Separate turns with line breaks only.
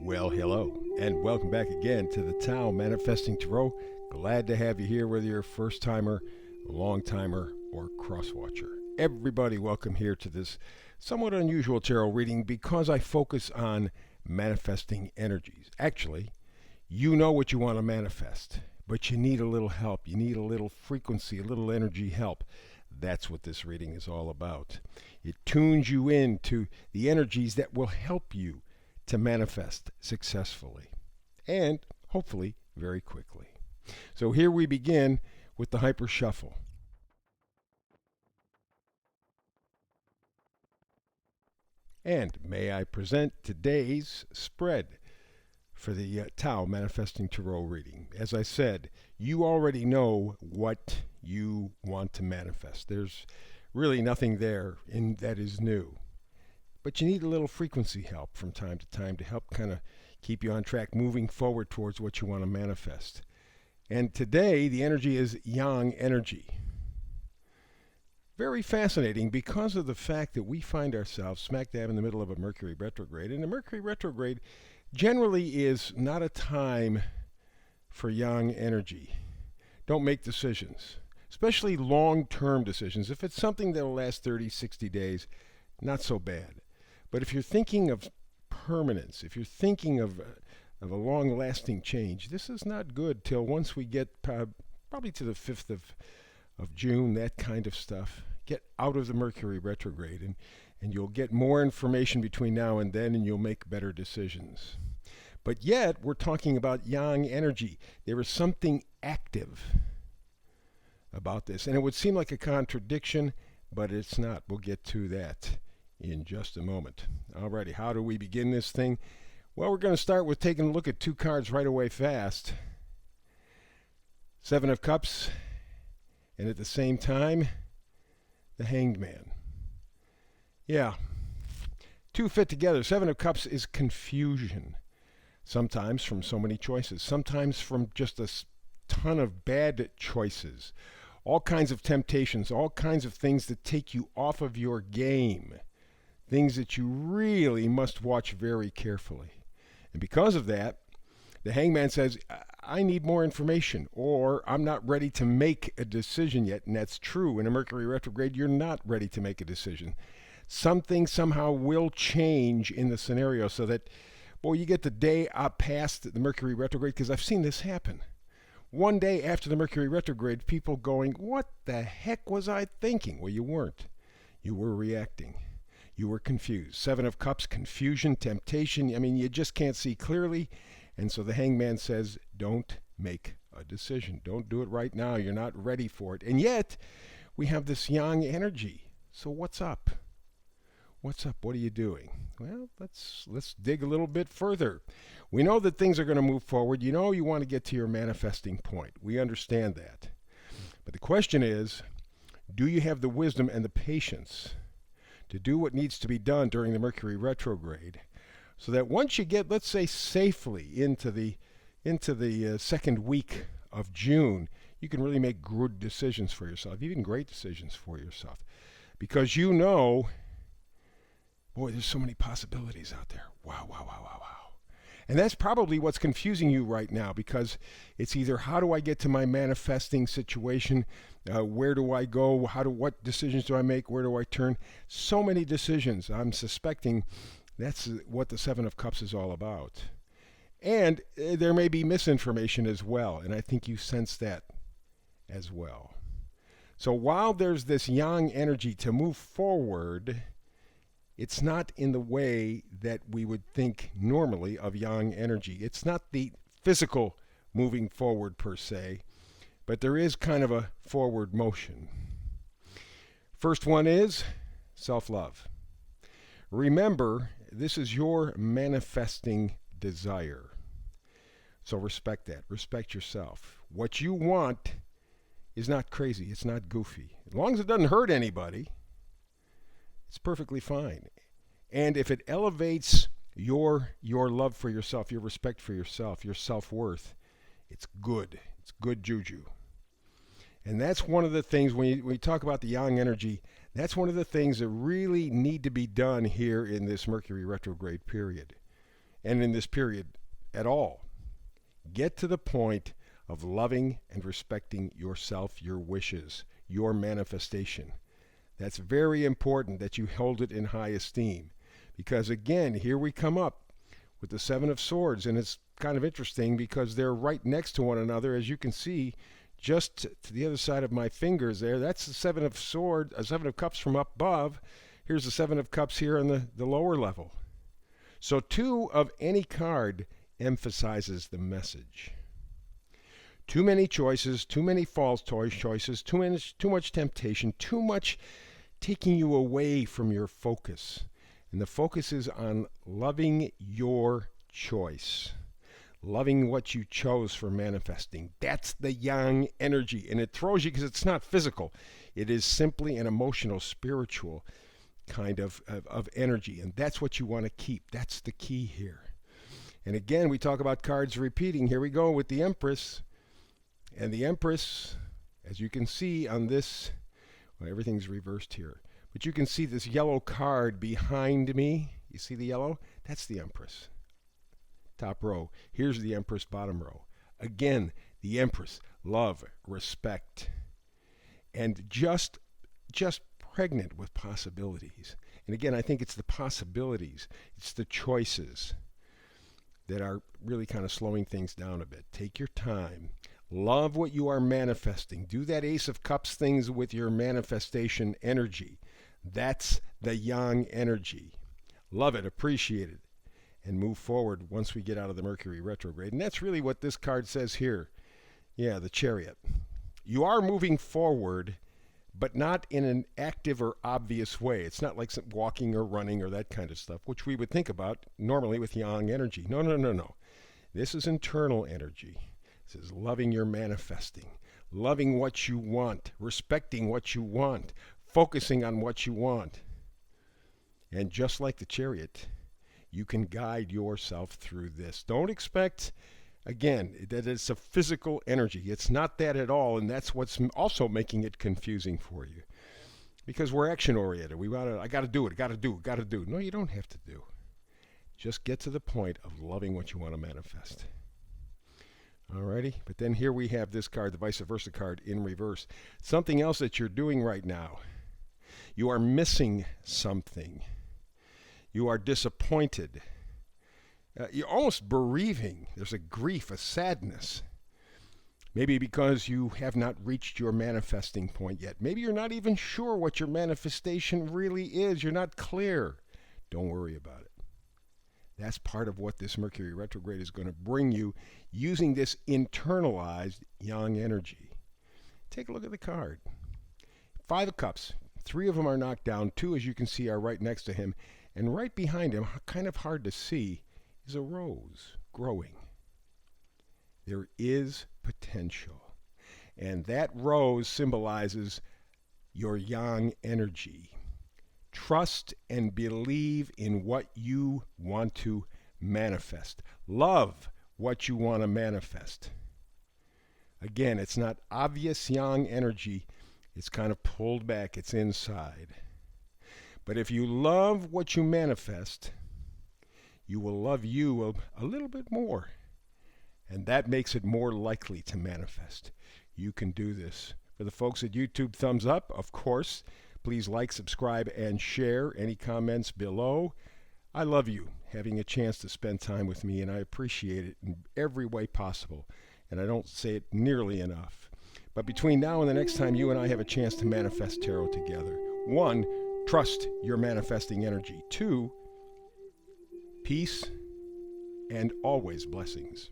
Well, hello, and welcome back again to the Tao Manifesting Tarot. Glad to have you here, whether you're a first timer, long timer, or cross watcher. Everybody, welcome here to this somewhat unusual tarot reading because I focus on manifesting energies. Actually, you know what you want to manifest, but you need a little help. You need a little frequency, a little energy help. That's what this reading is all about. It tunes you in to the energies that will help you to manifest successfully and hopefully very quickly. So here we begin with the Hyper Shuffle. And may I present today's spread for the Tao Manifesting Tarot reading. As I said, you already know what you want to manifest. There's really nothing there that is new. But you need a little frequency help from time to time to help kind of keep you on track, moving forward towards what you want to manifest. And today, the energy is yang energy. Very fascinating because of the fact that we find ourselves smack dab in the middle of a Mercury retrograde. And the Mercury retrograde generally is not a time for yang energy. Don't make decisions, especially long-term decisions. If it's something that will last 30, 60 days, not so bad. But if you're thinking of permanence, if you're thinking of a long-lasting change, this is not good till once we get probably to the 5th of June, that kind of stuff. Get out of the Mercury retrograde, and you'll get more information between now and then, and you'll make better decisions. But yet, we're talking about yang energy. There is something active about this, and it would seem like a contradiction, but it's not. We'll get to that in just a moment. Alrighty, how do we begin this thing? Well, we're going to start with taking a look at two cards right away fast. Seven of Cups, and at the same time, the Hanged Man. Yeah, two fit together. Seven of Cups is confusion. Sometimes from so many choices. Sometimes from just a ton of bad choices. All kinds of temptations. All kinds of things that take you off of your game. Things that you really must watch very carefully. And because of that, the Hangman says, I need more information, or I'm not ready to make a decision yet. And that's true. In a Mercury retrograde, you're not ready to make a decision. Something somehow will change in the scenario so that, boy, you get the day past the Mercury retrograde, because I've seen this happen. One day after the Mercury retrograde, people going, what the heck was I thinking? Well, you weren't. You were reacting. You were confused. Seven of Cups, confusion, temptation. I mean, you just can't see clearly. And so the Hangman says, don't make a decision. Don't do it right now. You're not ready for it. And yet, we have this yang energy. So what's up? What's up? What are you doing? Well, let's dig a little bit further. We know that things are going to move forward. You know you want to get to your manifesting point. We understand that. But the question is, do you have the wisdom and the patience to do what needs to be done during the Mercury retrograde, so that once you get, let's say, safely into the second week of June, you can really make good decisions for yourself, even great decisions for yourself, because you know, boy, there's so many possibilities out there. Wow, wow, wow, wow, wow. And that's probably what's confusing you right now, because it's either how do I get to my manifesting situation, where do I go, what decisions do I make, where do I turn? So many decisions. I'm suspecting that's what the Seven of Cups is all about. And there may be misinformation as well, and I think you sense that as well. So while there's this yang energy to move forward, it's not in the way that we would think normally of yang energy. It's not the physical moving forward per se, but there is kind of a forward motion. First one is self-love. Remember, this is your manifesting desire. So respect that. Respect yourself. What you want is not crazy. It's not goofy. As long as it doesn't hurt anybody, it's perfectly fine. And if it elevates your love for yourself, your respect for yourself, your self-worth, it's good. It's good juju. And that's one of the things, when we talk about the yang energy, that's one of the things that really need to be done here in this Mercury retrograde period. and in this period at all. Get to the point of loving and respecting yourself, your wishes, your manifestation. That's very important that you hold it in high esteem. Because again, here we come up with the Seven of Swords, and it's kind of interesting because they're right next to one another, as you can see, just to the other side of my fingers there. That's the Seven of Swords, a Seven of Cups from up above. Here's the Seven of Cups here on the lower level. So 2 of any card emphasizes the message. Too many choices, too many false choices, too much temptation, too much taking you away from your focus. And the focus is on loving your choice, loving what you chose for manifesting. That's the yang energy. And it throws you because it's not physical. It is simply an emotional, spiritual kind of energy. And that's what you want to keep. That's the key here. And again, we talk about cards repeating. Here we go with the Empress. And the Empress, as you can see on this, well, everything's reversed here. But you can see this yellow card behind me. You see the yellow? That's the Empress. Top row. Here's the Empress bottom row. Again, the Empress. Love, respect, and just pregnant with possibilities. And again, I think it's the possibilities. It's the choices that are really kind of slowing things down a bit. Take your time. Love what you are manifesting. Do that Ace of Cups things with your manifestation energy. That's the yang energy. Love it, appreciate it, and move forward once we get out of the Mercury retrograde. And that's really what this card says here. Yeah, the Chariot. You are moving forward, but not in an active or obvious way. It's not like walking or running or that kind of stuff, which we would think about normally with yang energy. No. This is internal energy. This is loving your manifesting, loving what you want, respecting what you want, focusing on what you want. And just like the Chariot, you can guide yourself through this. Don't expect, again, that it's a physical energy. It's not that at all, and that's what's also making it confusing for you. Because we're action-oriented. I got to do it, got to do. No, you don't have to do. Just get to the point of loving what you want to manifest. Alrighty, but then here we have this card, the vice versa card in reverse. Something else that you're doing right now. You are missing something. You are disappointed. You're almost bereaving. There's a grief, a sadness. Maybe because you have not reached your manifesting point yet. Maybe you're not even sure what your manifestation really is. You're not clear. Don't worry about it. That's part of what this Mercury retrograde is going to bring you using this internalized yang energy. Take a look at the card. 5 of Cups. 3 of them are knocked down. 2, as you can see, are right next to him. And right behind him, kind of hard to see, is a rose growing. There is potential. And that rose symbolizes your yang energy. Trust and believe in what you want to manifest. Love what you want to manifest. Again, it's not obvious yang energy. It's kind of pulled back. It's inside. But if you love what you manifest, you will love you a little bit more. And that makes it more likely to manifest. You can do this. For the folks at YouTube, thumbs up, of course. Please like, subscribe, and share. Any comments below? I love you, having a chance to spend time with me, and I appreciate it in every way possible. And I don't say it nearly enough. But between now and the next time you and I have a chance to manifest tarot together, 1, trust your manifesting energy. 2, peace and always blessings.